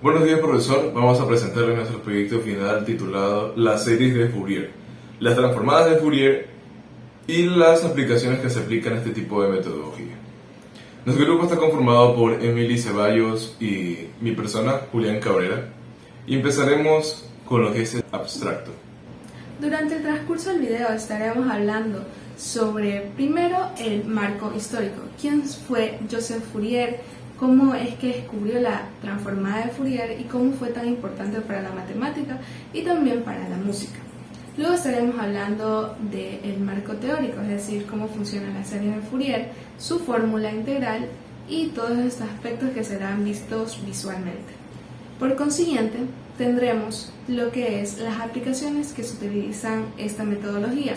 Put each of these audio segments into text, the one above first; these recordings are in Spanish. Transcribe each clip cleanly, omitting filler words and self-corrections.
Buenos días, profesor. Vamos a presentarle nuestro proyecto final titulado Las series de Fourier, las transformadas de Fourier y las aplicaciones que se aplican a este tipo de metodología. Nuestro grupo está conformado por Emily Ceballos y mi persona, Julián Cabrera, y empezaremos con lo que es el abstracto. Durante el transcurso del video estaremos hablando sobre, primero, el marco histórico. ¿Quién fue Joseph Fourier? ¿Cómo es que descubrió la transformada de Fourier? ¿Y cómo fue tan importante para la matemática y también para la música? Luego estaremos hablando del marco teórico, es decir, cómo funciona la serie de Fourier, su fórmula integral y todos estos aspectos que serán vistos visualmente. Por consiguiente, tendremos lo que es las aplicaciones que se utilizan esta metodología,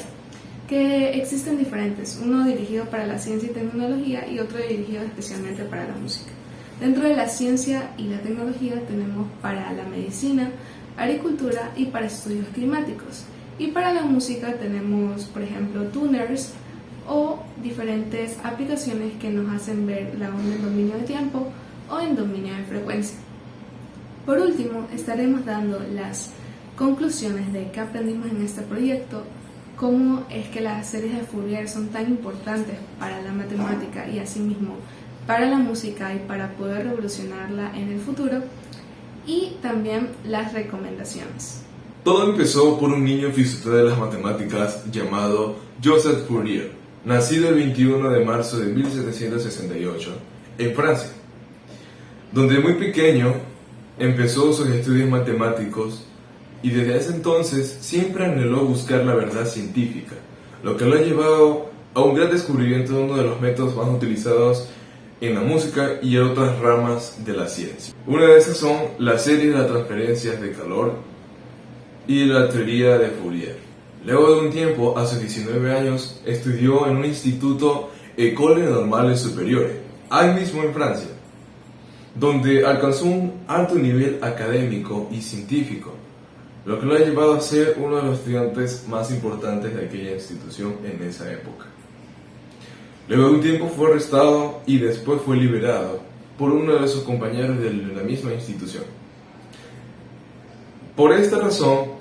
que existen diferentes, uno dirigido para la ciencia y tecnología y otro dirigido especialmente para la música. Dentro de la ciencia y la tecnología tenemos para la medicina, agricultura y para estudios climáticos. Y para la música tenemos, por ejemplo, tuners o diferentes aplicaciones que nos hacen ver la onda en dominio de tiempo o en dominio de frecuencia. Por último, estaremos dando las conclusiones de qué aprendimos en este proyecto, cómo es que las series de Fourier son tan importantes para la matemática y asimismo para la música y para poder revolucionarla en el futuro, y también las recomendaciones. Todo empezó por un niño fisura de las matemáticas llamado Joseph Fourier, nacido el 21 de marzo de 1768 en Francia, donde muy pequeño empezó sus estudios matemáticos y desde ese entonces siempre anheló buscar la verdad científica, lo que lo ha llevado a un gran descubrimiento de uno de los métodos más utilizados en la música y en otras ramas de la ciencia. Una de esas son las series de las transferencias de calor y la teoría de Fourier. Luego de un tiempo, a sus 19 años, estudió en un instituto École Normale Supérieure, ahí mismo en Francia, donde alcanzó un alto nivel académico y científico, lo que lo ha llevado a ser uno de los estudiantes más importantes de aquella institución en esa época. Luego de un tiempo fue arrestado y después fue liberado por uno de sus compañeros de la misma institución. Por esta razón,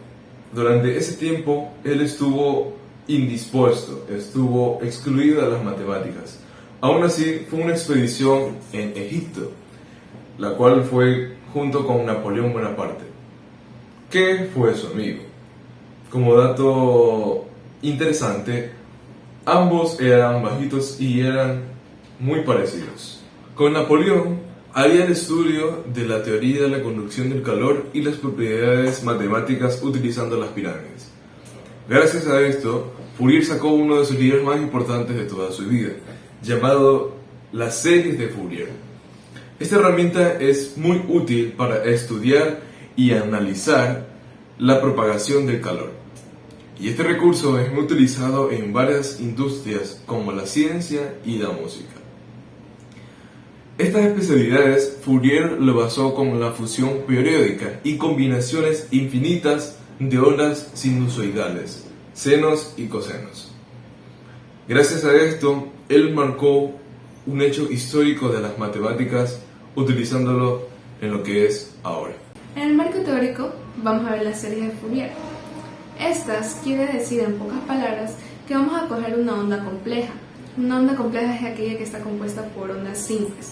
durante ese tiempo él estuvo indispuesto, estuvo excluido de las matemáticas. Aún así, fue una expedición en Egipto, la cual fue junto con Napoleón Bonaparte, que fue su amigo. Como dato interesante, ambos eran bajitos y eran muy parecidos. Con Napoleón había el estudio de la teoría de la conducción del calor y las propiedades matemáticas utilizando las pirámides. Gracias a esto, Fourier sacó uno de sus libros más importantes de toda su vida, llamado Las series de Fourier. Esta herramienta es muy útil para estudiar y analizar la propagación del calor. Y este recurso es muy utilizado en varias industrias como la ciencia y la música. Estas especialidades Fourier lo basó con la fusión periódica y combinaciones infinitas de ondas sinusoidales, senos y cosenos. Gracias a esto, él marcó un hecho histórico de las matemáticas utilizándolo en lo que es ahora. En el marco teórico vamos a ver las series de Fourier. Estas quiere decir en pocas palabras que vamos a coger una onda compleja. Una onda compleja es aquella que está compuesta por ondas simples.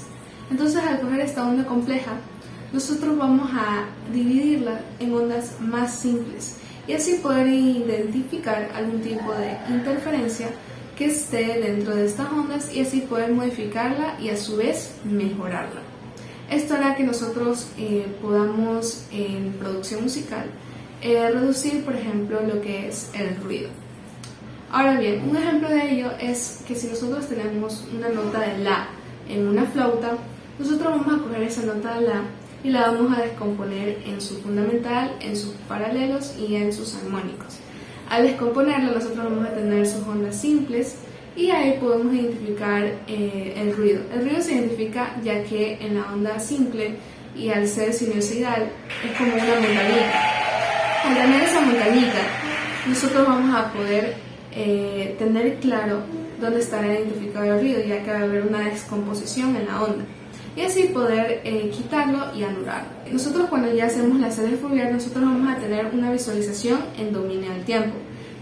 Entonces, al coger esta onda compleja, nosotros vamos a dividirla en ondas más simples y así poder identificar algún tipo de interferencia que esté dentro de estas ondas y así poder modificarla y a su vez mejorarla. Esto hará que nosotros podamos en producción musical reducir, por ejemplo, lo que es el ruido. Ahora bien, un ejemplo de ello es que si nosotros tenemos una nota de La en una flauta, nosotros vamos a coger esa nota de La y la vamos a descomponer en su fundamental, en sus paralelos y en sus armónicos. Al descomponerla, nosotros vamos a tener sus ondas simples y ahí podemos identificar el ruido. El ruido se identifica ya que en la onda simple y al ser sinusoidal es como una montañita. Al tener esa montañita, nosotros vamos a poder tener claro dónde estará identificado el ruido, ya que va a haber una descomposición en la onda. y así poder quitarlo y anularlo. Nosotros cuando ya hacemos la serie Fourier, nosotros vamos a tener una visualización en dominio del tiempo,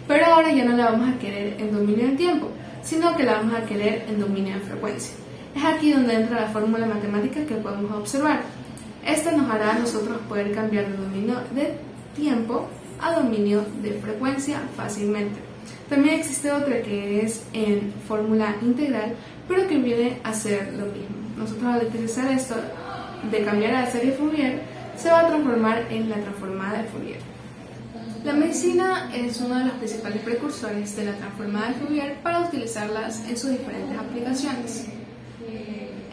pero ahora ya no la vamos a querer en dominio del tiempo, sino que la vamos a querer en dominio de frecuencia. Es aquí donde entra la fórmula matemática que podemos observar. Esta nos hará a nosotros poder cambiar de dominio de tiempo a dominio de frecuencia fácilmente. También existe otra que es en fórmula integral, pero que viene a ser lo mismo. Nosotros al utilizar esto de cambiar a la serie Fourier, se va a transformar en la transformada de Fourier. La medicina es uno de los principales precursores de la transformada de Fourier para utilizarlas en sus diferentes aplicaciones.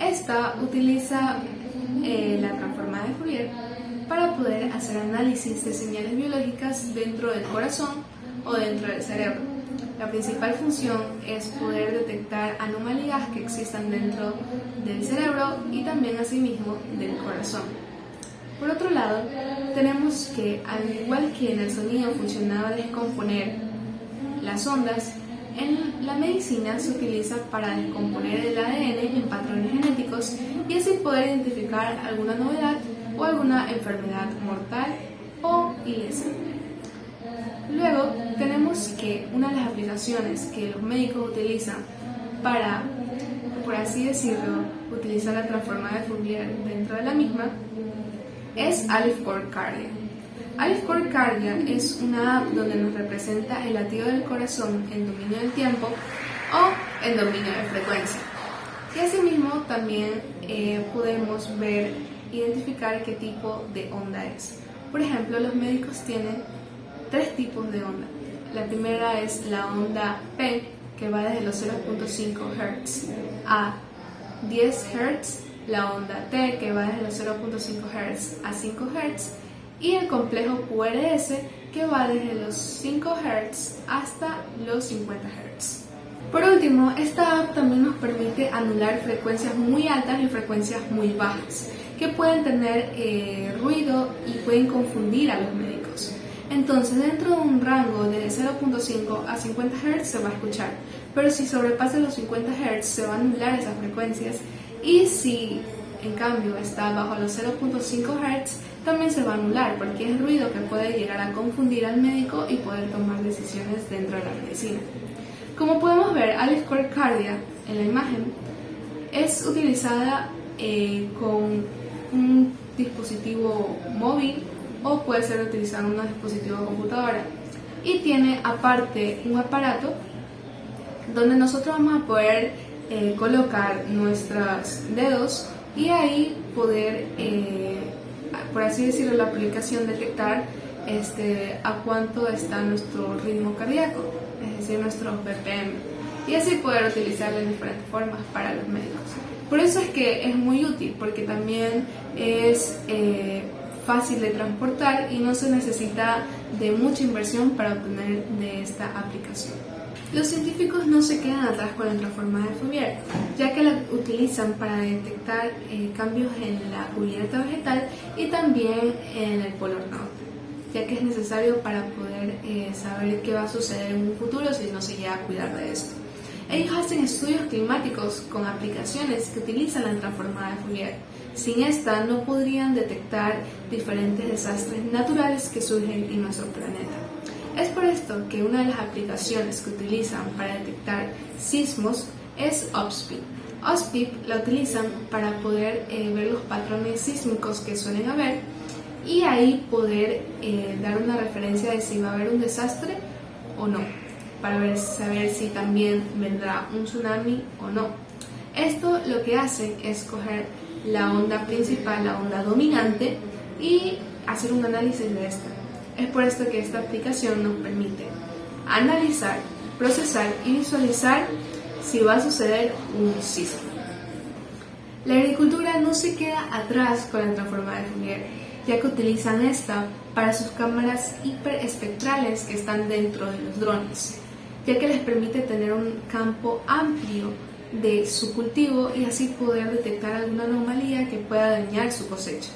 Esta utiliza la transformada de Fourier para poder hacer análisis de señales biológicas dentro del corazón o dentro del cerebro. La principal función es poder detectar anomalías que existan dentro del cerebro y también asimismo del corazón. Por otro lado, tenemos que al igual que en el sonido funcionaba descomponer las ondas, en la medicina se utiliza para descomponer el ADN en patrones genéticos y así poder identificar alguna novedad o alguna enfermedad mortal o ilesa. Luego tenemos que una de las aplicaciones que los médicos utilizan para, por así decirlo, utilizar la transformada de Fourier dentro de la misma es Aleph Core Cardia. Aleph Core Cardia es una app donde nos representa el latido del corazón en dominio del tiempo o en dominio de frecuencia. Y asimismo también podemos identificar qué tipo de onda es. Por ejemplo, los médicos tienen 3 tipos de onda. La primera es la onda P, que va desde los 0.5 Hz a 10 Hz, la onda T, que va desde los 0.5 Hz a 5 Hz, y el complejo QRS, que va desde los 5 Hz hasta los 50 Hz. Por último, esta app también nos permite anular frecuencias muy altas y frecuencias muy bajas, que pueden tener ruido y pueden confundir a los médicos. Entonces, dentro de un rango de 0.5 a 50 Hz se va a escuchar, pero si sobrepasa los 50 Hz se van a anular esas frecuencias, y si en cambio está bajo los 0.5 Hz también se va a anular, porque es ruido que puede llegar a confundir al médico y poder tomar decisiones dentro de la medicina. Como podemos ver, Aleph Core Cardia en la imagen es utilizada con un dispositivo móvil o puede ser utilizado en un dispositivo de computadora, y tiene aparte un aparato donde nosotros vamos a poder colocar nuestros dedos y ahí poder, por así decirlo, la aplicación detectar a cuánto está nuestro ritmo cardíaco, es decir, nuestros BPM, y así poder utilizarlo de diferentes formas para los médicos. Por eso es que es muy útil, porque también es fácil de transportar y no se necesita de mucha inversión para obtener de esta aplicación. Los científicos no se quedan atrás con la transformada de Fourier, ya que la utilizan para detectar cambios en la cubierta vegetal y también en el Polo Norte, ya que es necesario para poder saber qué va a suceder en un futuro si no se llega a cuidar de esto. Ellos hacen estudios climáticos con aplicaciones que utilizan la transformada de Fourier. Sin esta no podrían detectar diferentes desastres naturales que surgen en nuestro planeta. Es por esto que una de las aplicaciones que utilizan para detectar sismos es OPSPIP. OPSPIP la utilizan para poder ver los patrones sísmicos que suelen haber y ahí poder dar una referencia de si va a haber un desastre o no, para saber si también vendrá un tsunami o no. Esto lo que hace es coger la onda principal, la onda dominante, y hacer un análisis de esta. Es por esto que esta aplicación nos permite analizar, procesar y visualizar si va a suceder un sismo. La agricultura no se queda atrás con la transformada de Fourier, ya que utilizan esta para sus cámaras hiperespectrales que están dentro de los drones, ya que les permite tener un campo amplio de su cultivo y así poder detectar alguna anomalía que pueda dañar su cosecha.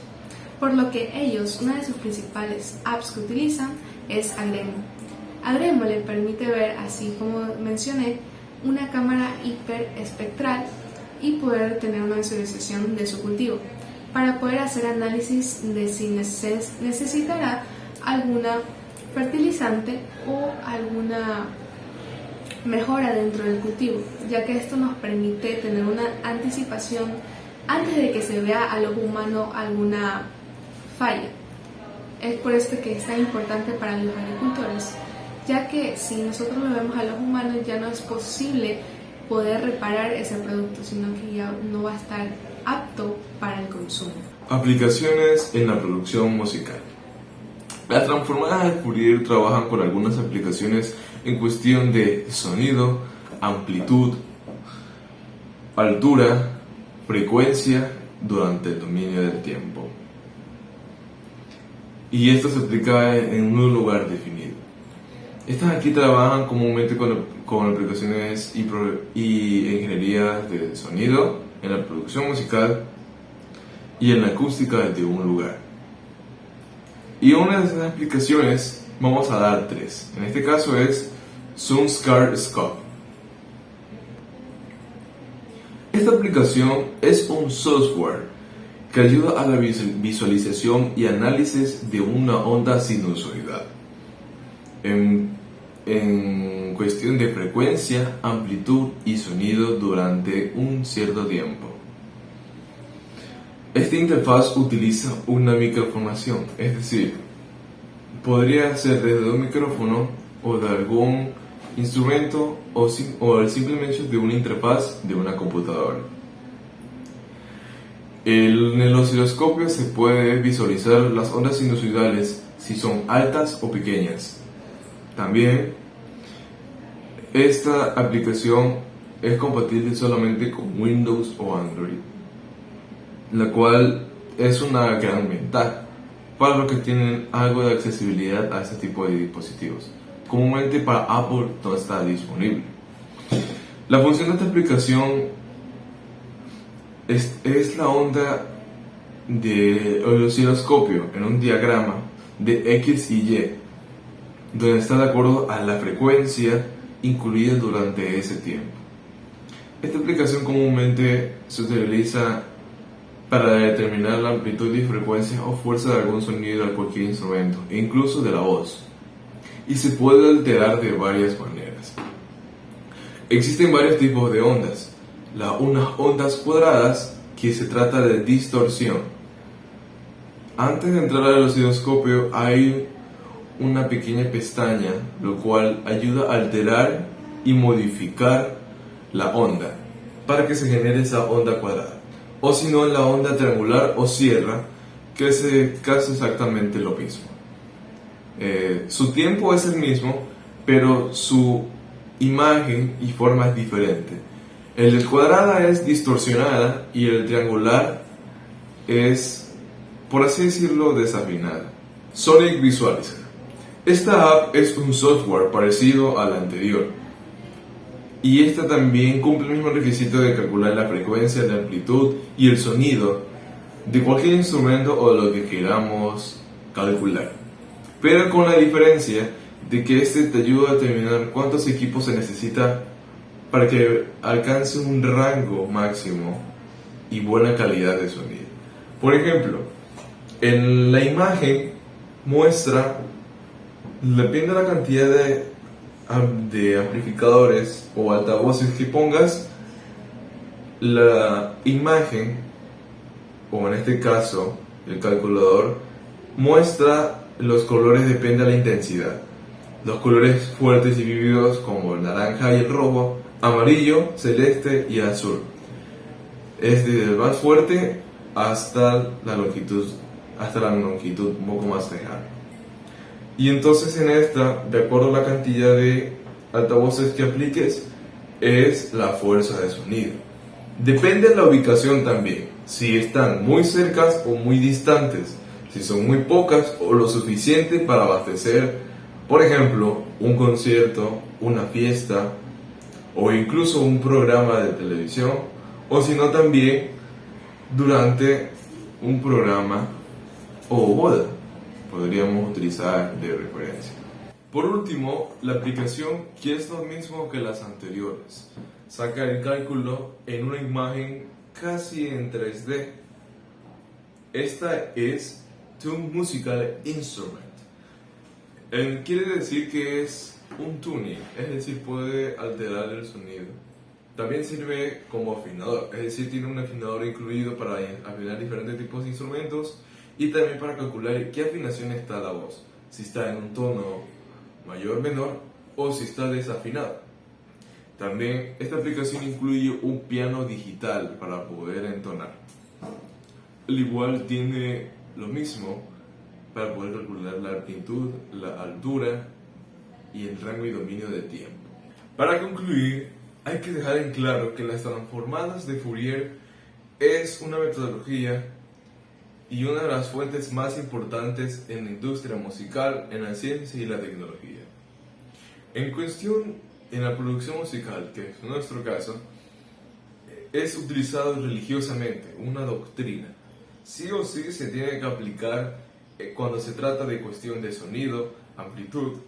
Por lo que ellos, una de sus principales apps que utilizan es Agremo. Agremo le permite ver, así como mencioné, una cámara hiperespectral y poder tener una visualización de su cultivo. Para poder hacer análisis de si necesitará alguna fertilizante o alguna mejora dentro del cultivo, ya que esto nos permite tener una anticipación antes de que se vea al ojo humano alguna falla. Es por esto que es tan importante para los agricultores, ya que si nosotros lo vemos a los humanos ya no es posible poder reparar ese producto, sino que ya no va a estar apto para el consumo. Aplicaciones en la producción musical. Las transformadas de Fourier trabajan con algunas aplicaciones en cuestión de sonido, amplitud, altura, frecuencia durante el dominio del tiempo. Y esto se aplica en un lugar definido. Estas aquí trabajan comúnmente con aplicaciones y ingeniería de sonido, en la producción musical y en la acústica de un lugar. Y una de esas aplicaciones vamos a dar 3. En este caso es Soundscape Scope. Esta aplicación es un software que ayuda a la visualización y análisis de una onda sinusoidal en cuestión de frecuencia, amplitud y sonido durante un cierto tiempo. Esta interfaz utiliza una microfonación, es decir, podría ser desde un micrófono o de algún instrumento o simplemente de una interfaz de una computadora. En el osciloscopio se puede visualizar las ondas sinusoidales si son altas o pequeñas. También esta aplicación es compatible solamente con Windows o Android, la cual es una gran ventaja para los que tienen algo de accesibilidad a este tipo de dispositivos. Comúnmente para Apple no está disponible. La función de esta aplicación es la onda del osciloscopio en un diagrama de X y Y, donde está de acuerdo a la frecuencia incluida durante ese tiempo. Esta aplicación comúnmente se utiliza para determinar la amplitud y frecuencia o fuerza de algún sonido de cualquier instrumento, e incluso de la voz, y se puede alterar de varias maneras. Existen varios tipos de ondas. Unas ondas cuadradas, que se trata de distorsión. Antes de entrar al osciloscopio hay una pequeña pestaña, lo cual ayuda a alterar y modificar la onda para que se genere esa onda cuadrada. O si no, la onda triangular o sierra, que hace casi exactamente lo mismo. Su tiempo es el mismo, pero su imagen y forma es diferente. El de cuadrada es distorsionada y el triangular es, por así decirlo, desafinada. Sonic Visualizer. Esta app es un software parecido al anterior, y esta también cumple el mismo requisito de calcular la frecuencia, la amplitud y el sonido de cualquier instrumento o de lo que queramos calcular, pero con la diferencia de que este te ayuda a determinar cuántos equipos se necesita para que alcance un rango máximo y buena calidad de sonido. Por ejemplo, en la imagen muestra, depende de la cantidad de amplificadores o altavoces que pongas, la imagen, o en este caso el calculador, muestra los colores, depende de la intensidad. Los colores fuertes y vívidos como el naranja y el rojo, amarillo, celeste y azul. Es desde el más fuerte hasta la longitud un poco más lejana. Y entonces en esta, de acuerdo a la cantidad de altavoces que apliques, es la fuerza de sonido. Depende de la ubicación también, si están muy cercas o muy distantes, si son muy pocas o lo suficiente para abastecer, por ejemplo, un concierto, una fiesta o incluso un programa de televisión, o si no también durante un programa o boda, podríamos utilizar de referencia. Por último, la aplicación que es lo mismo que las anteriores. saca el cálculo en una imagen casi en 3D. Esta es Tune Musical Instrument. Quiere decir que es un tuning, es decir, puede alterar el sonido. También sirve como afinador, es decir, tiene un afinador incluido para afinar diferentes tipos de instrumentos y también para calcular qué afinación está la voz, si está en un tono mayor, menor o si está desafinado. También esta aplicación incluye un piano digital para poder entonar. Al igual tiene lo mismo para poder calcular la amplitud, la altura y el rango y dominio de tiempo. Para concluir, hay que dejar en claro que las transformadas de Fourier es una metodología y una de las fuentes más importantes en la industria musical, en la ciencia y la tecnología. En cuestión, en la producción musical, que es nuestro caso, es utilizado religiosamente, una doctrina. Sí o sí se tiene que aplicar cuando se trata de cuestión de sonido, amplitud,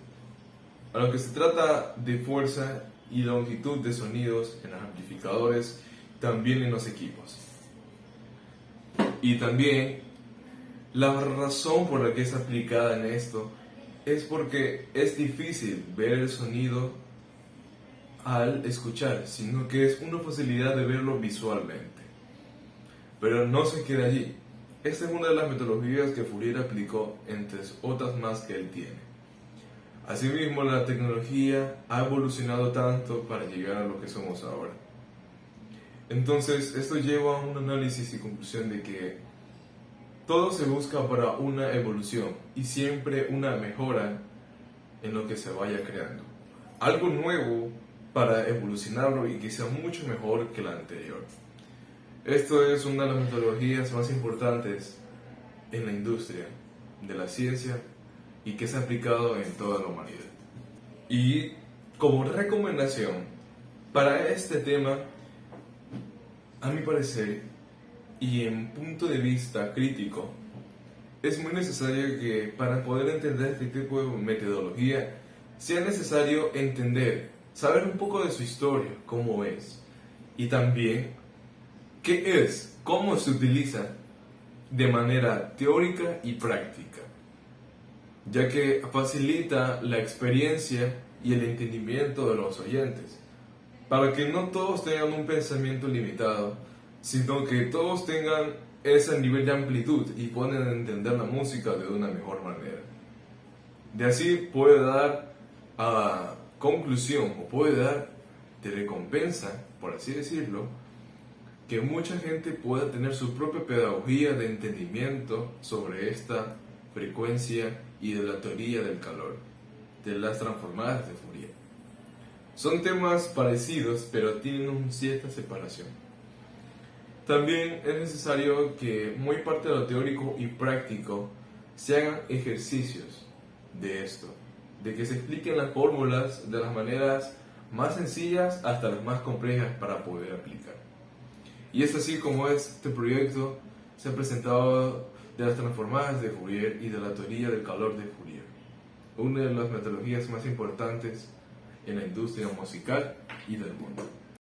a lo que se trata de fuerza y longitud de sonidos en los amplificadores, también en los equipos. Y también la razón por la que es aplicada en esto es porque es difícil ver el sonido al escuchar, sino que es una facilidad de verlo visualmente. Pero no se queda allí. Esta es una de las metodologías que Fourier aplicó, entre otras más que él tiene. Asimismo, la tecnología ha evolucionado tanto para llegar a lo que somos ahora. Entonces, esto lleva a un análisis y conclusión de que todo se busca para una evolución y siempre una mejora en lo que se vaya creando. Algo nuevo para evolucionarlo y que sea mucho mejor que la anterior. Esto es una de las metodologías más importantes en la industria de la ciencia y que se ha aplicado en toda la humanidad. Y como recomendación para este tema, a mi parecer y en punto de vista crítico, es muy necesario que para poder entender este tipo de metodología sea necesario entender, saber un poco de su historia, cómo es, y también qué es, cómo se utiliza de manera teórica y práctica, ya que facilita la experiencia y el entendimiento de los oyentes, para que no todos tengan un pensamiento limitado, sino que todos tengan ese nivel de amplitud y puedan entender la música de una mejor manera. De así puede dar a conclusión o puede dar de recompensa, por así decirlo, que mucha gente pueda tener su propia pedagogía de entendimiento sobre esta frecuencia y de la teoría del calor, de las transformadas de Fourier. Son temas parecidos, pero tienen una cierta separación. También es necesario que muy parte de lo teórico y práctico se hagan ejercicios de esto, de que se expliquen las fórmulas de las maneras más sencillas hasta las más complejas para poder aplicar. Y es así como este proyecto se ha presentado de las transformadas de Fourier y de la teoría del calor de Fourier, una de las metodologías más importantes en la industria musical y del mundo.